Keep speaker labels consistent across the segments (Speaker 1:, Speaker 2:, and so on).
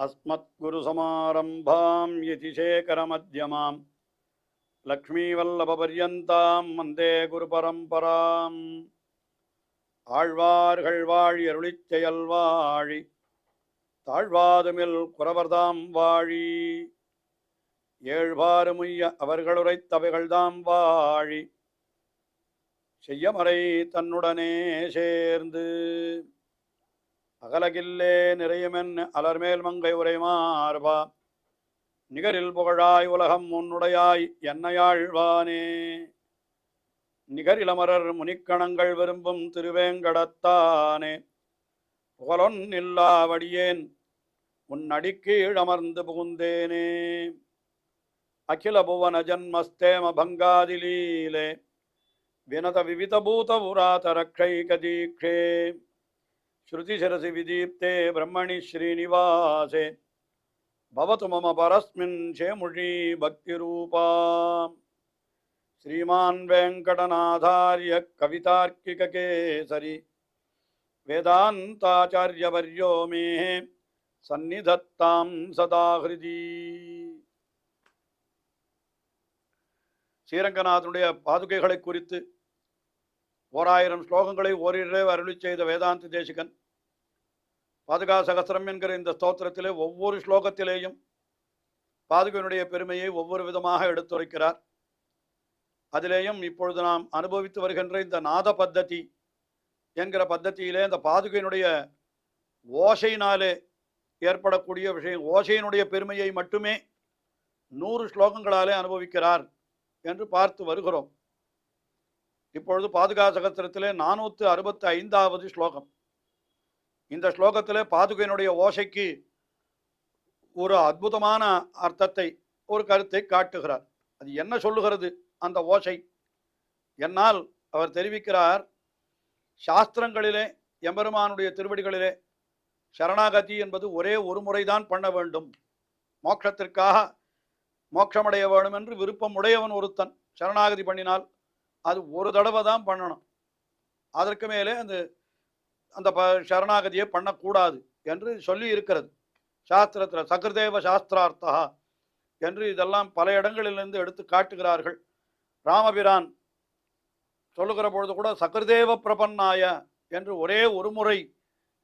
Speaker 1: अस्मद्गुरुसमारम्भां यतिशेखरमध्यमां लक्ष्मीवल्लभपर्यन्तां वन्दे गुरुपरम्पराम् ஆழ்வார்கள் வாழி அருளிச் செயல் வாழி தாழ்வாதுமில் குறவர்தாம் வாழி ஏழ்வாறுமுய்ய அவர்களுரைத்தவைகள்தாம் வாழி செய்யமறை தன்னுடனே சேர்ந்து அகலகில்லே நிறையுமென் அலர்மேல் மங்கை உரைமார்பா நிகரில் புகழாய் உலகம் உன்னுடையாய் என்னையாழ்வானே நிகரிலமரர் முனிக்கணங்கள் விரும்பும் திருவேங்கடத்தானே புகழொன் இல்லாவடியேன் உன் அடிக்கீழ் அமர்ந்து புகுந்தேனே அகில புவன ஜன்மஸ்தேம பங்காதிலீலே வினத விவித பூத புராத ரக்ஷைக தீக்ஷே ஸ்ருதி சிரசி விதீப்தே பிரம்மணி ஸ்ரீனிவாசே பவது மம பரஸ்மின் சேமுழி பக்தி ரூபா श्रीमान वेंकटनाथार्य कवितार्किक केसरी वेदांताचार्यवर्यो मे सन्निधत्तां सदा हृदि ஸ்ரீரங்கநாதனுடைய பாதுகைகளை குறித்து 1000 ஸ்லோகங்களை ஓரிரே அருளி செய்த வேதாந்த தேசிகன் பாதுகா சகஸ்ரம் என்கிற இந்த ஸ்தோத்திரத்திலே ஒவ்வொரு ஸ்லோகத்திலேயும் பாதுகையினுடைய பெருமையை ஒவ்வொரு விதமாக எடுத்துரைக்கிறார். அதிலேயும் இப்பொழுது நாம் அனுபவித்து வருகின்ற இந்த நாத பத்ததி என்கிற பத்ததியிலே இந்த பாதுகையினுடைய ஓசையினாலே ஏற்படக்கூடிய விஷயம், ஓசையினுடைய பெருமையை மட்டுமே 100 ஸ்லோகங்களாலே அனுபவிக்கிறார் என்று பார்த்து வருகிறோம். இப்பொழுது பாதுகா சகஸ்திரத்திலே 465வது ஸ்லோகம். இந்த ஸ்லோகத்திலே பாதுகையினுடைய ஓசைக்கு ஒரு அற்புதமான அர்த்தத்தை, ஒரு கருத்தை காட்டுகிறார். அது என்ன சொல்லுகிறது அந்த ஓசை? என்னால் அவர் தெரிவிக்கிறார், சாஸ்திரங்களிலே எம்பெருமானுடைய திருவடிகளிலே சரணாகதி என்பது ஒரே ஒரு முறைதான் பண்ண வேண்டும். மோட்சத்திற்காக மோட்சமடைய வேண்டும் என்று விருப்பம் உடையவன் ஒருத்தன் சரணாகதி பண்ணினால் அது ஒரு தடவை தான் பண்ணணும். அதற்கு மேலே அந்த சரணாகதியை பண்ணக்கூடாது என்று சொல்லி இருக்கிறது சாஸ்திரத்தில். சகிருதேவ சாஸ்திரார்த்தா என்று இதெல்லாம் பல இடங்களிலிருந்து எடுத்து காட்டுகிறார்கள். ராமபிரான் சொல்லுகிற பொழுது கூட சகிருதேவ பிரபன்னாய என்று ஒரே ஒரு முறை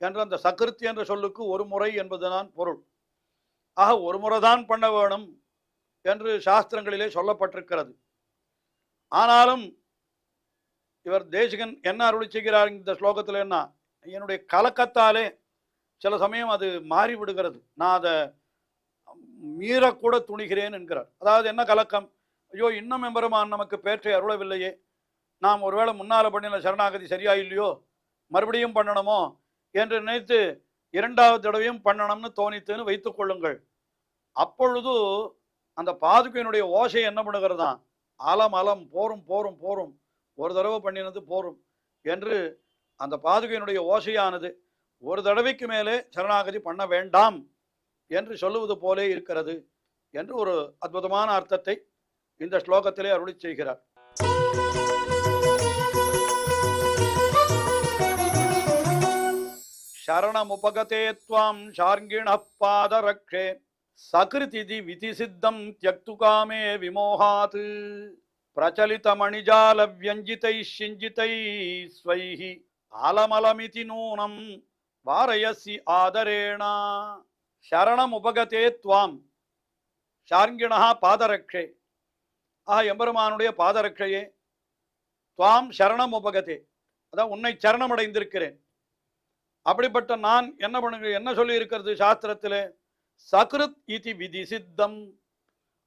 Speaker 1: என்று, அந்த சகிருத்தி என்ற சொல்லுக்கு ஒரு முறை என்பதுதான் பொருள். ஆக ஒரு முறை தான் பண்ண வேணும் என்று சாஸ்திரங்களிலே சொல்லப்பட்டிருக்கிறது. ஆனாலும் இவர் தேசிகன் என்ன அருளி செய்கிறார் இந்த ஸ்லோகத்தில்? என்ன, என்னுடைய கலக்கத்தாலே சில சமயம் அது மாறிவிடுகிறது, நான் அதை மீறக்கூட துணிகிறேன் என்கிறார். அதாவது என்ன கலக்கம்? ஐயோ, இன்னும் எம்பெருமான் நமக்கு பேற்றை அருளவில்லையே, நாம் ஒருவேளை முன்னால் பண்ணின சரணாகதி சரியா இல்லையோ, மறுபடியும் பண்ணணுமோ என்று நினைத்து 2வது தடவையும் பண்ணணும்னு தோணித்துன்னு வைத்துக் கொள்ளுங்கள். அப்பொழுது அந்த பாதுகையினுடைய ஓசை என்ன பண்ணுகிறதா? அலம் அலம், போரும் போரும் போரும், ஒரு தடவை பண்ணினது போரும் என்று அந்த பாதுகையினுடைய ஓசையானது ஒரு தடவைக்கு மேலே சரணாகதி பண்ண வேண்டாம் என்று சொல்லுவது போலே இருக்கிறது என்று ஒரு அற்புதமான அர்த்தத்தை இந்த ஸ்லோகத்திலே அருளி செய்கிறார். சரணமுபகதே த்வாம் ஷார்ங்கிண பாதரக்ஷே சகிருதிதி விதிசித்தம் த்யக்து காமே விமோகாத் பிரச்சலிதமணிஜால வியஞ்சிதை சிஞ்சிதை ஸ்வைஹி ஆலமலமிதி நூனம் வாரயசி ஆதரேணா. சரணம் உபகதே துவாம் ஷார்ங்கிணா பாதரக்ஷே. எம்பெருமானுடைய பாதரக்ஷையே, துவாம் சரணம் உபகதே, அதான் உன்னை சரணமடைந்திருக்கிறேன். அப்படிப்பட்ட நான் என்ன பண்ணுங்க, என்ன சொல்லி இருக்கிறது சாஸ்திரத்திலே? சகிருத் இதி விதி சித்தம்.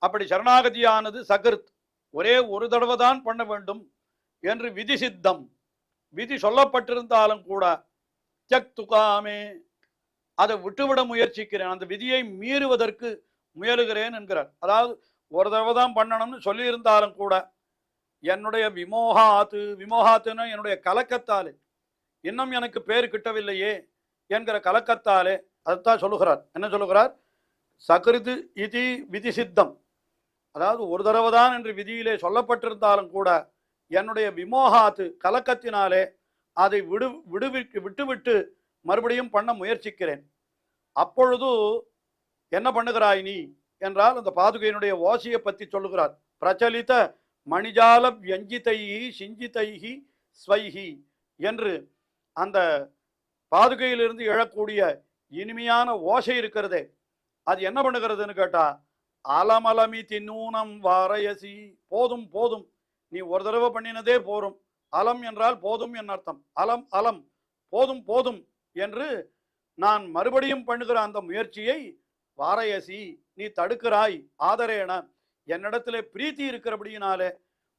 Speaker 1: அப்படி சரணாகதியானது சகிருத், ஒரே ஒரு தடவை தான் பண்ண வேண்டும் என்று விதி சித்தம், விதி சொல்லப்பட்டிருந்தாலும் கூட தியக்துகாமே, அதை விட்டுவிட முயற்சிக்கிறேன், அந்த விதியை மீறுவதற்கு முயலுகிறேன் என்கிறார். அதாவது ஒரு தடவை தான் பண்ணணும்னு சொல்லியிருந்தாலும் கூட என்னுடைய விமோகாத்துன்னு என்னுடைய கலக்கத்தாலே, இன்னும் எனக்கு பேர் கிட்டவில்லையே என்கிற கலக்கத்தாலே அதைத்தான் சொல்லுகிறார். என்ன சொல்லுகிறார்? சகிருது இதி விதி சித்தம், அதாவது ஒரு தடவை தான் என்று விதியிலே சொல்லப்பட்டிருந்தாலும் கூட என்னுடைய விமோகாத்து கலக்கத்தினாலே அதை விட்டுவிட்டு மறுபடியும் பண்ண முயற்சிக்கிறேன். அப்பொழுது என்ன பண்ணுகிறாய் நீ என்றால் அந்த பாதுகையினுடைய ஓசையை பற்றி சொல்லுகிறார். பிரச்சலித மணிஜால வியஞ்சிதைஹி சிஞ்சிதைஹி ஸ்வைஹி என்று அந்த பாதுகையிலிருந்து எழக்கூடிய இனிமையான ஓசை இருக்கிறதே, அது என்ன பண்ணுகிறதுன்னு கேட்டா, அலமலமி தின்னூனம் வாரயசி, போதும் போதும், நீ ஒரு தடவை பண்ணினதே போரும். அலம் என்றால் போதும் என் அர்த்தம். அலம் அலம், போதும் போதும் என்று நான் மறுபடியும் பண்ணுகிற அந்த முயற்சியை வாரயசி, நீ தடுக்கிறாய். ஆதரேன, என்னிடத்துல பிரீத்தி இருக்கிறபடியினாலே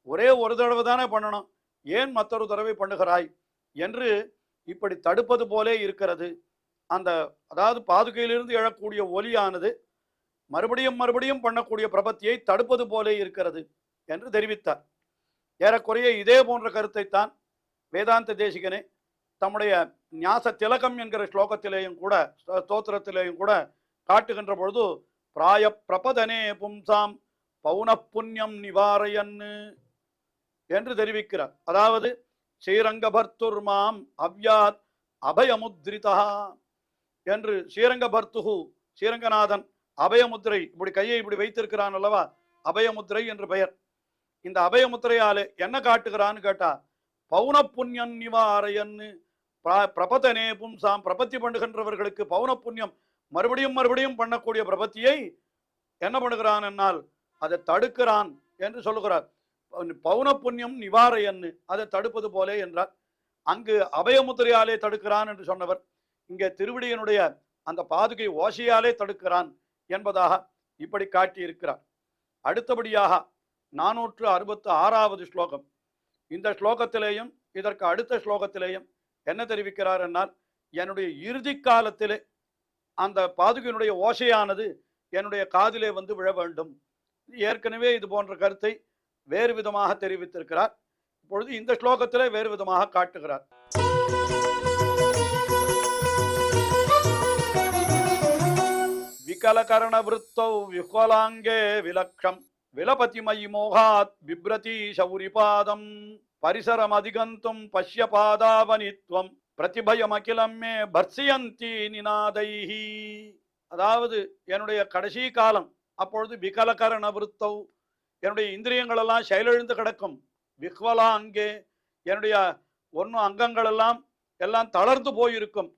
Speaker 1: ஒரே ஒரு தடவை தானே பண்ணணும், ஏன் மற்றொரு தடவை பண்ணுகிறாய் என்று இப்படி தடுப்பது போலே இருக்கிறது. அந்த அதாவது பாதுகையிலிருந்து எழக்கூடிய ஒலியானது மறுபடியும் மறுபடியும் பண்ணக்கூடிய பிரபத்தியை தடுப்பது போலே இருக்கிறது என்று தெரிவித்தார். ஏறக்குறைய இதே போன்ற கருத்தைத்தான் வேதாந்த தேசிகனே தம்முடைய ஞாச திலகம் என்கிற ஸ்லோகத்திலேயும் கூட ஸ்தோத்திரத்திலேயும் கூட காட்டுகின்ற பொழுது, பிராய பிரபதனே பும்சாம் பௌன புண்ணியம் நிவாரையன்னு என்று தெரிவிக்கிறார். அதாவது ஸ்ரீரங்கபர்த்துர்மாம் அவ்யாத் அபயமுத்ரிதா என்று, ஸ்ரீரங்கபர்த்துகு ஸ்ரீரங்கநாதன் அபயமுத்திரை இப்படி கையை இப்படி வைத்திருக்கிறான் அல்லவா, அபயமுத்திரை என்று பெயர். இந்த அபயமுத்திரையாலே என்ன காட்டுகிறான்னு கேட்டா, பௌன புண்ணியம் நிவாரையன்னு, பிரபதனே பும்சாம், பிரபத்தி பண்ணுகின்றவர்களுக்கு பௌன புண்ணியம் மறுபடியும் மறுபடியும் பண்ணக்கூடிய பிரபத்தியை என்ன பண்ணுகிறான் என்னால் அதை தடுக்கிறான் என்று சொல்லுகிறார். பௌன புண்ணியம் நிவாரையன்னு, அதை தடுப்பது போலே என்றார். அங்கு அபயமுத்திரையாலே தடுக்கிறான் என்று சொன்னவர் இங்கே திருவிடியனுடைய அந்த பாதுகை ஓசையாலே தடுக்கிறான் என்பதாக இப்படி காட்டியிருக்கிறார். அடுத்தபடியாக 466வது ஸ்லோகம். இந்த ஸ்லோகத்திலேயும் இதற்கு அடுத்த ஸ்லோகத்திலேயும் என்ன தெரிவிக்கிறார் என்னால், என்னுடைய இறுதி காலத்திலே அந்த பாதுகையினுடைய ஓசையானது என்னுடைய காதிலே வந்து விழ வேண்டும். ஏற்கனவே இது போன்ற கருத்தை வேறு விதமாக தெரிவித்திருக்கிறார். இப்பொழுது இந்த ஸ்லோகத்திலே வேறு விதமாக காட்டுகிறார். விகலகரண விருத்தௌ விஹ்வலாங்கே விலக்ஷம் விலபதிமயி மோகாத் பிப்ரதி சௌரிபாதம் பரிசரம் அதிகந்தும் பஷ்ய பாதாவனித்வம் பிரதிபயம் அகிலம் மே பர்சியந்தி நிநாதைஹி. அதாவது என்னுடைய கடைசி காலம், அப்பொழுது விகலகரண விருத்தௌ, என்னுடைய இந்திரியங்கள் எல்லாம் செயலிழந்து கிடக்கும். விஹ்வலாங்கே, என்னுடைய அங்கங்கள் எல்லாம் தளர்ந்து போயிருக்கும்.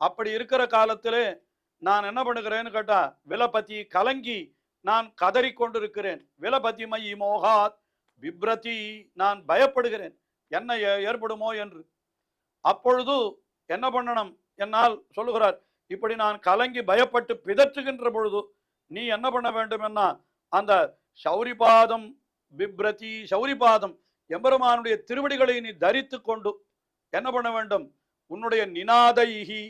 Speaker 1: அப்படி இருக்கிற காலத்திலே நான் என்ன பண்ணுகிறேன்னு கேட்டா, விலபதி கலங்கி நான் கதறி கொண்டிருக்கிறேன். விலபதி மயி மோகாத் பிப்ரதி, நான் பயப்படுகிறேன் என்ன ஏற்படுமோ என்று. அப்பொழுது என்ன பண்ணணும் என்னால் சொல்லுகிறார், இப்படி நான் கலங்கி பயப்பட்டு பிதற்றுகின்ற பொழுது நீ என்ன பண்ண வேண்டும் என்ன, அந்த சௌரிபாதம் பிப்ரதி, சௌரிபாதம் எம்பெருமானுடைய திருவடிகளை நீ தரித்து கொண்டு என்ன பண்ண வேண்டும், உன்னுடைய நிநாதைஹி,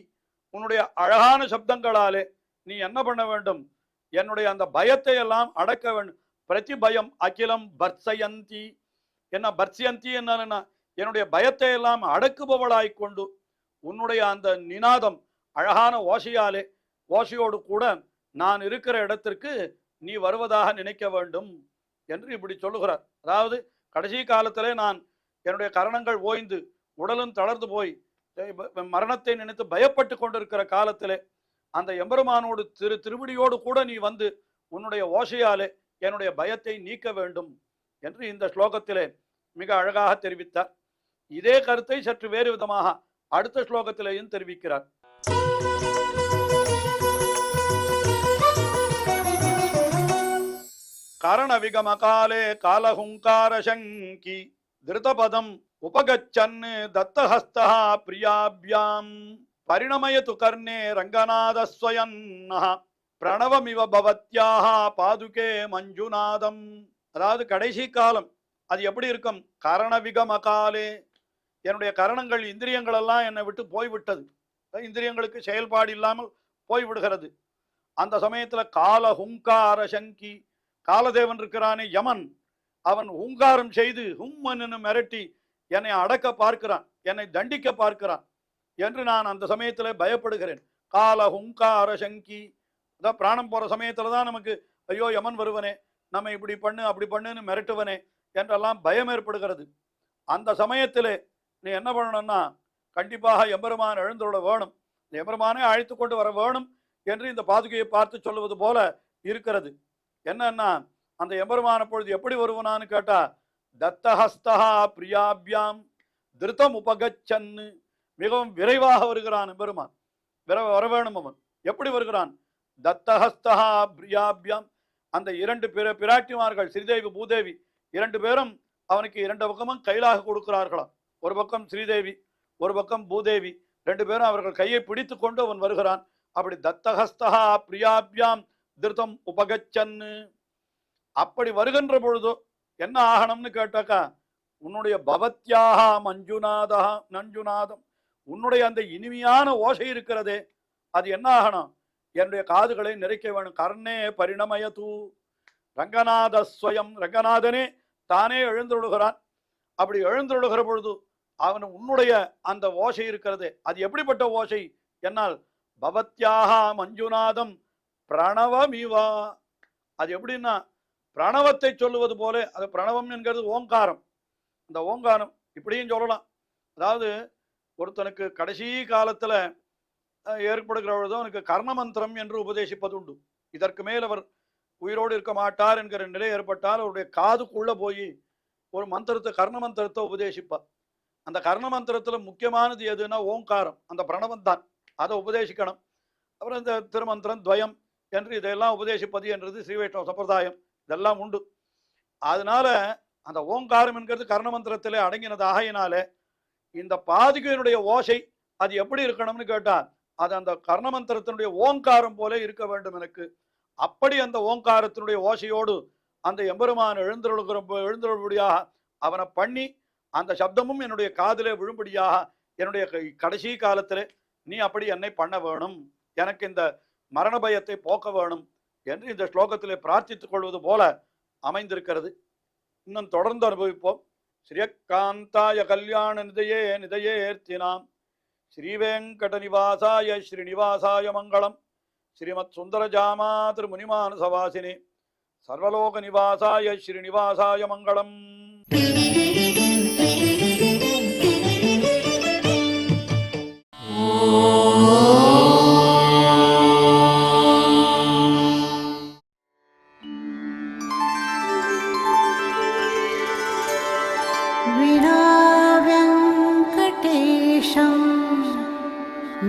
Speaker 1: உன்னுடைய அழகான சப்தங்களாலே நீ என்ன பண்ண வேண்டும், என்னுடைய அந்த பயத்தை எல்லாம் அடக்க வேண்டும். பிரதிபயம் அகிலம் பர்சயந்தி, என்ன பர்சியந்தி என்ன, என்னுடைய பயத்தை எல்லாம் அடக்குபவளாய் கொண்டு உன்னுடைய அந்த நிநாதம் அழகான ஓசையாலே, ஓசையோடு கூட நான் இருக்கிற இடத்திற்கு நீ வருவதாக நினைக்க வேண்டும் என்று இப்படி சொல்லுகிறார். அதாவது கடைசி காலத்திலே நான் என்னுடைய கரணங்கள் ஓய்ந்து உடலும் தளர்ந்து போய் மரணத்தை நினைத்து பயப்பட்டு கொண்டிருக்கிற காலத்திலே அந்த எம்பெருமானோடு திருவிடியோடு கூட நீ வந்து உன்னுடைய ஓசையாலே என்னுடைய பயத்தை நீக்க வேண்டும் என்று இந்த ஸ்லோகத்திலே மிக அழகாக தெரிவித்தார். இதே கருத்தை சற்று வேறு விதமாக அடுத்த ஸ்லோகத்திலேயும் தெரிவிக்கிறார். கரண விகம காலே காலஹுங்கார சங்கி திருதபதம் உபகச்சன் தத்தஹஸ்தா பிரியாபியாம் பரிணமயது கர்ணே ரங்கநாதஸ்வயன்னஹ பிரணவமிவ பவத்யாஹ பாதுகே மஞ்சுநாதம். அதாவது கடைசி காலம் அது எப்படி இருக்கும், கரண விகம காலே, என்னுடைய கரணங்கள் இந்திரியங்கள் எல்லாம் என்னை விட்டு போய்விட்டது, இந்திரியங்களுக்கு செயல்பாடு இல்லாமல் போய்விடுகிறது. அந்த சமயத்துல கால ஹுங்கார சங்கி, காலதேவன் இருக்கிறானே யமன், அவன் ஹூங்காரம் செய்து ஹும்மன்னு மிரட்டி என்னை அடக்க பார்க்கிறான், என்னை தண்டிக்க பார்க்கிறான் என்று நான் அந்த சமயத்தில் பயப்படுகிறேன். கால ஹுங்கார சங்கி, அதான் பிராணம் போற சமயத்துல தான் நமக்கு ஐயோ யமன் வருவனே, நம்ம இப்படி பண்ணு அப்படி பண்ணுன்னு மிரட்டுவனே என்றெல்லாம் பயம் ஏற்படுகிறது. அந்த சமயத்திலே நீ என்ன பண்ணணும்னா, கண்டிப்பாக எம்பெருமான் எழுந்தருள வேணும், எம்பெருமானே அழைத்து கொண்டு வர வேணும் என்று இந்த பாதுகையை பார்த்து சொல்லுவது போல இருக்கிறது. என்னன்னா அந்த எம்பெருமான பொழுது எப்படி வருவனான்னு கேட்டா, தத்தஹஸ்தா பிரியாபியாம் திருத்தம் உபகச்சன்னு, மிகவும் விரைவாக வருகிறான் எம்பெருமான். வர வேணும். அவன் எப்படி வருகிறான்? தத்தஹஸ்தா பிரியாபியாம், அந்த இரண்டு பிராட்டிமார்கள் ஸ்ரீதேவி பூதேவி இரண்டு பேரும் அவனுக்கு இரண்டு பக்கமும் கைலாக கொடுக்கிறார்களாம். ஒரு பக்கம் ஸ்ரீதேவி, ஒரு பக்கம் பூதேவி, ரெண்டு பேரும் அவர்கள் கையை பிடித்து கொண்டு அவன் வருகிறான். அப்படி தத்தஹஸ்தா பிரியாபியாம் திருத்தம் உபகச்சன்னு, அப்படி வருகின்ற பொழுது என்ன ஆகணும்னு கேட்டாக்கா, உன்னுடைய பவத்யாக நஞ்சுநாதம், உன்னுடைய அந்த இனிமையான ஓசை இருக்கிறதே அது என்ன ஆகணும்? என்னுடைய காதுகளை நிறைக்க வேணும். கர்ணே பரிணமயது, ரங்கநாதஸ்வயம், ரங்கநாதனே தானே எழுந்தருளுகிறான். அப்படி எழுந்தருளுகிற பொழுது அவன் உன்னுடைய அந்த ஓசை இருக்கிறது அது எப்படிப்பட்ட ஓசை என்னால், பவத்யாக மஞ்சுநாதம் பிரணவமிவா, அது எப்படின்னா பிரணவத்தை சொல்லுவது போல. அது பிரணவம் என்கிறது ஓங்காரம். அந்த ஓங்காரம் இப்படியும் சொல்லலாம். அதாவது ஒருத்தனுக்கு கடைசி காலத்துல ஏற்படுகிற பொழுது அவனுக்கு கர்ணமந்திரம் என்று உபதேசிப்பது உண்டு. இதற்கு மேல் அவர் உயிரோடு இருக்க மாட்டார் என்கிற நிலை ஏற்பட்டால் அவருடைய காதுக்குள்ள போய் ஒரு மந்திரத்தை, கர்ண மந்திரத்தை உபதேசிப்பார். அந்த கர்ண மந்திரத்துல முக்கியமானது எதுன்னா ஓங்காரம், அந்த பிரணவம் தான். அதை உபதேசிக்கணும். அப்புறம் இந்த திருமந்திரம் துவயம் என்று இதெல்லாம் உபதேசிப்பது என்றது ஸ்ரீ வைஷ்ணவ சம்பிரதாயம், இதெல்லாம் உண்டு. அதனால அந்த ஓங்காரம் என்கிறது கர்ணமந்திரத்திலே அடங்கினது. ஆகையினாலே இந்த பாதுகையினுடைய ஓசை அது எப்படி இருக்கணும்னு கேட்டால், அது அந்த கர்ணமந்திரத்தினுடைய ஓங்காரம் போல இருக்க வேண்டும் எனக்கு. அப்படி அந்த ஓங்காரத்தினுடைய ஓசையோடு அந்த எம்பெருமான் எழுந்தருளும்படியாக அவனை பண்ணி, அந்த சப்தமும் என்னுடைய காதிலே விழும்படியாக என்னுடைய கடைசி காலத்திலே நீ அப்படி என்னை பண்ண வேணும், எனக்கு இந்த மரண பயத்தை போக்க வேணும் என்று இந்த ஸ்லோகத்திலே பிரார்த்தித்துக் கொள்வது போல அமைந்திருக்கிறது. இன்னும் தொடர்ந்து அனுபவிப்போம். ஸ்ரீயக்காந்தாய கல்யாண நிதையேர்த்தினாம் ஸ்ரீவேங்கட நிவாசாய ஸ்ரீனிவாசாய மங்களம். ஸ்ரீமத் சுந்தரஜாமா திருமுனிமானசவாசினி சர்வலோக நிவாசாய ஸ்ரீனிவாசாய மங்களம்.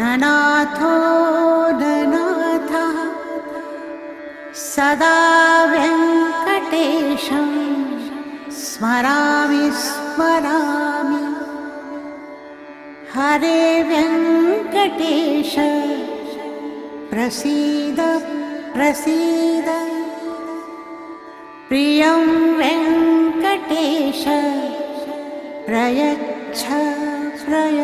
Speaker 2: ननाथो ननाथः सदा वेङ्कटेशं स्मरामि स्मरामि। हरे वेङ्कटेश प्रसीद प्रसीद, प्रियं वेङ्कटेश प्रयच्छ प्रयच्छ।